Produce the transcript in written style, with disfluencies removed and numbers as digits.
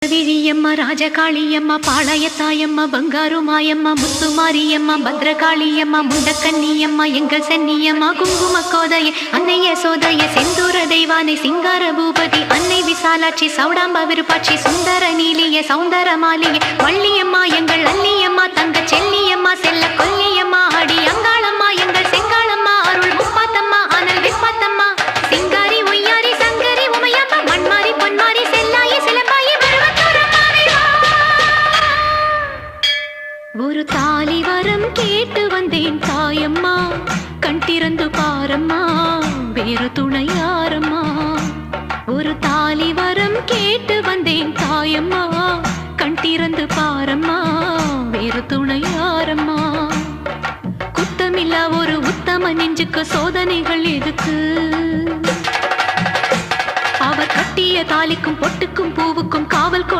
விழியம்மா ராஜகாளியம்மா பாளையத்தாயம்மா பங்காரு மாயம்மா முத்துமாரியம்மா பத்ரகாளியம்மா முண்டக்கன்னியம்மா எங்கள் சென்னியம்மா குங்கும கோதைய அன்னைய சோதைய செந்தூர தெய்வானை சிங்கார பூபதி அன்னை விசாலாட்சி சௌடாம்பா விருப்பாட்சி சுந்தர நீலிய சௌந்தர மாலிய வள்ளியம்மா எங்கள் அல்லியம்மா தங்க செல்லியம்மா செல்ல கொல்லியம்மா அடி அங்காளம்மா எங்கள் செங்காளம்மா அருள் முப்பாத்தம்மா அனல் விப்பாத்தம்மா சிங்காரி ஒய்யாரி சங்கரி உமையம்மா மண்மாரி பொன்மாரி செல்லாயி சிலம்பாயி ஒரு தாலி வரம் கேட்டு வந்தேன் தாயம்மா கண் திறந்து பாரம்மா வேறு துணையாரம்மா ஒரு தாலி வரம் கேட்டு வந்தேன் தாயம்மா கண் திறந்து பாரம்மா வேறு துணையாரம்மா குத்தமில்லா ஒரு உத்தம நெஞ்சுக்கு சோதனைகள் எதுக்கு அவர் கட்டிய தாலிக்கும் பொட்டுக்கும் பூவுக்கும் காவல்